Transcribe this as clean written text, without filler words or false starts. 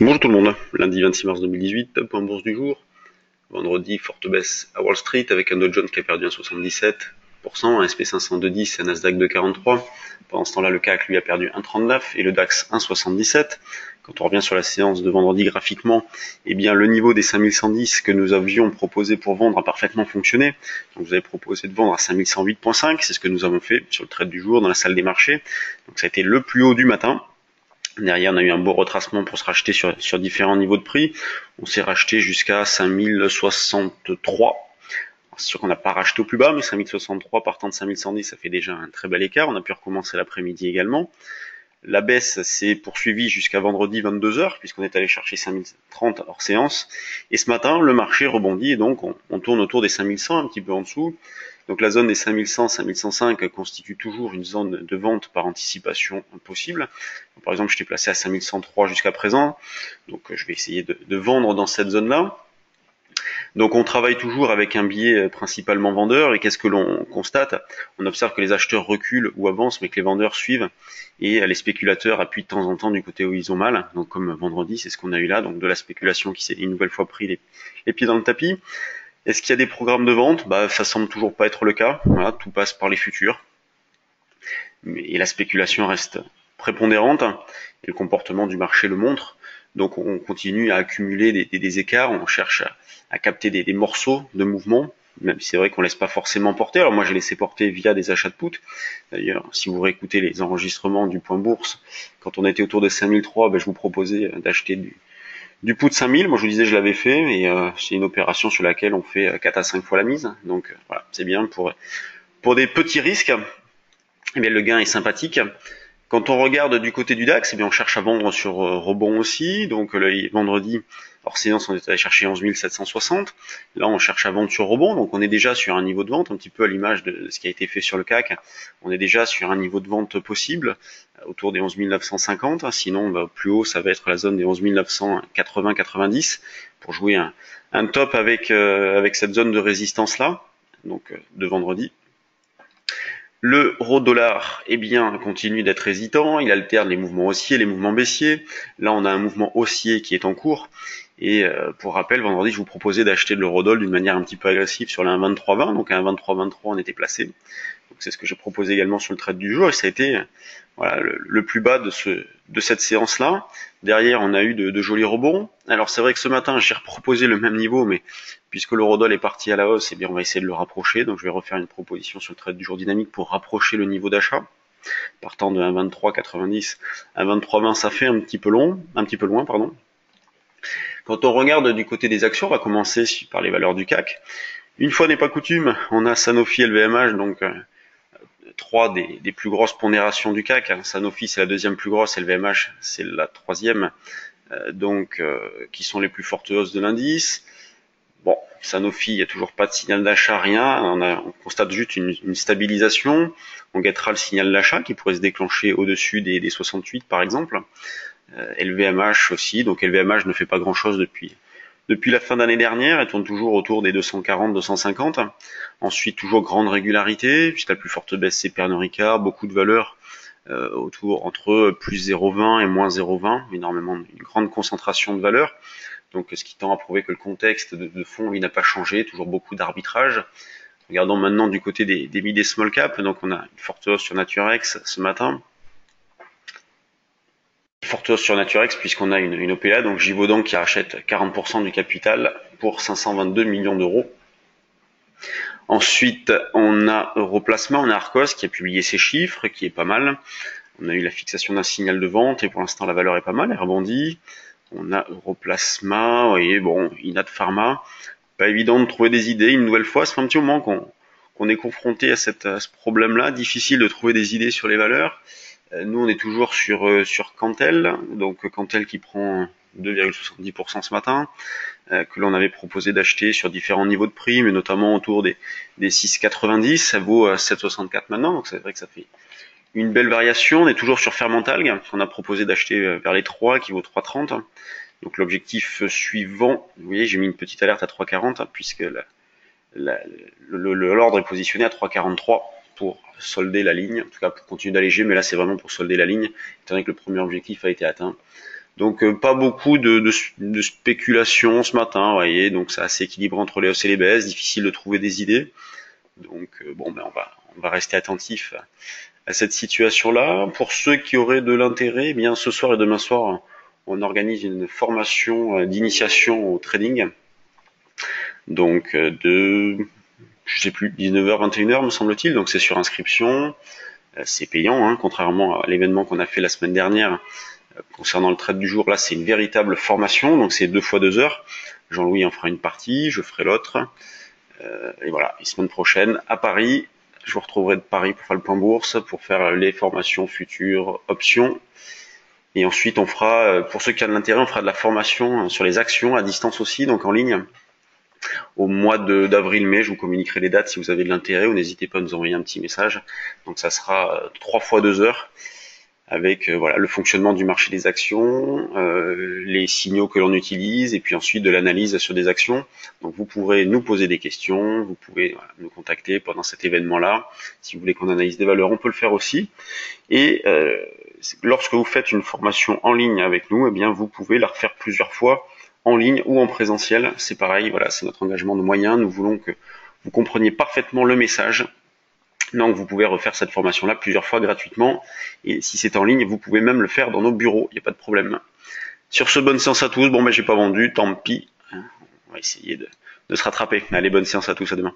Bonjour tout le monde, lundi 26 mars 2018, point bourse du jour. Vendredi, forte baisse à Wall Street avec un Dow Jones qui a perdu 1,77%, un SP500 de 10 et un Nasdaq de 43. Pendant ce temps-là, le CAC lui a perdu 1,39 et le DAX 1,77. Quand on revient sur la séance de vendredi graphiquement, eh bien le niveau des 5110 que nous avions proposé pour vendre a parfaitement fonctionné. Donc vous avez proposé de vendre à 5108.5, c'est ce que nous avons fait sur le trade du jour dans la salle des marchés. Donc ça a été le plus haut du matin. Derrière, on a eu un beau retracement pour se racheter sur différents niveaux de prix. On s'est racheté jusqu'à 5063. C'est sûr qu'on n'a pas racheté au plus bas, mais 5063 partant de 5110, ça fait déjà un très bel écart. On a pu recommencer l'après-midi également. La baisse s'est poursuivie jusqu'à vendredi 22h, puisqu'on est allé chercher 5030 hors séance. Et ce matin, le marché rebondit et donc on tourne autour des 5100, un petit peu en dessous. Donc la zone des 5100, 5105 constitue toujours une zone de vente par anticipation possible. Donc, par exemple, je t'ai placé à 5103 jusqu'à présent. Donc je vais essayer de vendre dans cette zone-là. Donc on travaille toujours avec un biais principalement vendeur, et qu'est-ce que l'on constate? On observe que les acheteurs reculent ou avancent, mais que les vendeurs suivent, et les spéculateurs appuient de temps en temps du côté où ils ont mal. Donc comme vendredi, c'est ce qu'on a eu là, donc de la spéculation qui s'est une nouvelle fois pris les pieds dans le tapis. Est-ce qu'il y a des programmes de vente? Ça semble toujours pas être le cas. Voilà, tout passe par les futurs. Et la spéculation reste prépondérante, et le comportement du marché le montre. Donc on continue à accumuler des écarts, on cherche à capter des morceaux de mouvement, même si c'est vrai qu'on laisse pas forcément porter. Alors moi j'ai laissé porter via des achats de put. D'ailleurs, si vous réécoutez les enregistrements du point bourse, quand on était autour de 5003, je vous proposais d'acheter du put 5000. Moi je vous disais je l'avais fait, et c'est une opération sur laquelle on fait 4 à 5 fois la mise. Donc voilà, c'est bien pour des petits risques. Eh bien, le gain est sympathique. Quand on regarde du côté du DAX, eh bien, on cherche à vendre sur rebond aussi. Donc le vendredi, hors séance, on est allé chercher 11 760. Là, on cherche à vendre sur rebond. Donc on est déjà sur un niveau de vente, un petit peu à l'image de ce qui a été fait sur le CAC. On est déjà sur un niveau de vente possible, autour des 11 950. Sinon, plus haut, ça va être la zone des 11 980-90 pour jouer un top avec cette zone de résistance-là, donc de vendredi. L'euro-dollar, eh bien, continue d'être hésitant, il alterne les mouvements haussiers, les mouvements baissiers. Là, on a un mouvement haussier qui est en cours. Et pour rappel, vendredi, je vous proposais d'acheter de l'euro-dollar d'une manière un petit peu agressive sur la 1,2320. Donc à 1,2323, on était placé. Donc c'est ce que j'ai proposé également sur le trade du jour. Et ça a été voilà, le plus bas de cette séance-là. Derrière, on a eu de jolis rebonds. Alors c'est vrai que ce matin, j'ai reproposé le même niveau, mais puisque l'eurodoll est parti à la hausse, eh bien on va essayer de le rapprocher. Donc je vais refaire une proposition sur le trade du jour dynamique pour rapprocher le niveau d'achat. Partant de 1,2390 à 1,2320, ça fait un petit peu loin, pardon. Quand on regarde du côté des actions, on va commencer par les valeurs du CAC. Une fois n'est pas coutume, on a Sanofi et LVMH, donc trois des plus grosses pondérations du CAC. Sanofi c'est la deuxième plus grosse, LVMH c'est la troisième, qui sont les plus fortes hausses de l'indice. Bon, Sanofi, il n'y a toujours pas de signal d'achat, rien. On constate juste une stabilisation. On guettera le signal d'achat qui pourrait se déclencher au-dessus des 68 par exemple. LVMH aussi, donc LVMH ne fait pas grand-chose depuis la fin d'année dernière, elle tourne toujours autour des 240-250. Ensuite, toujours grande régularité, puisque la plus forte baisse c'est Pernod Ricard, beaucoup de valeurs autour entre plus 0,20 et moins 0,20, une grande concentration de valeurs. Donc ce qui tend à prouver que le contexte de fond lui n'a pas changé, toujours beaucoup d'arbitrage. Regardons maintenant du côté des mid et small cap, donc on a une forte hausse sur Naturex ce matin. Forte hausse sur Naturex puisqu'on a une OPA, donc Givaudan qui rachète 40% du capital pour 522 millions d'euros. Ensuite, on a Europlacement, on a Arcos qui a publié ses chiffres, qui est pas mal. On a eu la fixation d'un signal de vente et pour l'instant la valeur est pas mal, elle rebondit. On a Europlasma, vous voyez, bon, Inat Pharma. Pas évident de trouver des idées. Une nouvelle fois, ça fait un petit moment qu'on est confronté à ce problème-là. Difficile de trouver des idées sur les valeurs. Nous, on est toujours sur Cantel, donc Cantel qui prend 2,70% ce matin, que l'on avait proposé d'acheter sur différents niveaux de prix, mais notamment autour des 6,90. Ça vaut 7,64 maintenant, donc c'est vrai que ça fait une belle variation. On est toujours sur Fermentalg, qu'on a proposé d'acheter vers les 3, qui vaut 3,30. Donc l'objectif suivant, vous voyez, j'ai mis une petite alerte à 3,40, puisque l'ordre est positionné à 3,43 pour solder la ligne, en tout cas pour continuer d'alléger, mais là c'est vraiment pour solder la ligne, étant donné que le premier objectif a été atteint. Donc pas beaucoup de spéculation ce matin, vous voyez, donc c'est assez équilibré entre les hausses et les baisses, difficile de trouver des idées. Donc bon, ben on va rester attentif à cette situation-là. Pour ceux qui auraient de l'intérêt, eh bien ce soir et demain soir, on organise une formation d'initiation au trading. Donc je sais plus, 19h, 21h me semble-t-il, donc c'est sur inscription. C'est payant, hein, contrairement à l'événement qu'on a fait la semaine dernière concernant le trade du jour. Là, c'est une véritable formation, donc c'est 2 fois 2 heures. Jean-Louis en fera une partie, je ferai l'autre. Et voilà, et semaine prochaine à Paris, je vous retrouverai de Paris pour faire le point bourse, pour faire les formations futures, options. Et ensuite, on fera, pour ceux qui ont de l'intérêt, on fera de la formation sur les actions à distance aussi, donc en ligne. Au mois d'avril-mai, je vous communiquerai les dates si vous avez de l'intérêt, ou n'hésitez pas à nous envoyer un petit message. Donc ça sera 3 fois 2 heures avec voilà le fonctionnement du marché des actions, les signaux que l'on utilise, et puis ensuite de l'analyse sur des actions. Donc vous pourrez nous poser des questions, vous pouvez voilà, nous contacter pendant cet événement-là. Si vous voulez qu'on analyse des valeurs, on peut le faire aussi. Et lorsque vous faites une formation en ligne avec nous, eh bien vous pouvez la refaire plusieurs fois en ligne ou en présentiel. C'est pareil, voilà, c'est notre engagement de moyens. Nous voulons que vous compreniez parfaitement le message. Donc vous pouvez refaire cette formation-là plusieurs fois gratuitement. Et si c'est en ligne, vous pouvez même le faire dans nos bureaux, il n'y a pas de problème. Sur ce, bonne séance à tous. Bon, ben j'ai pas vendu, tant pis. On va essayer de se rattraper. Allez, bonne séance à tous, à demain.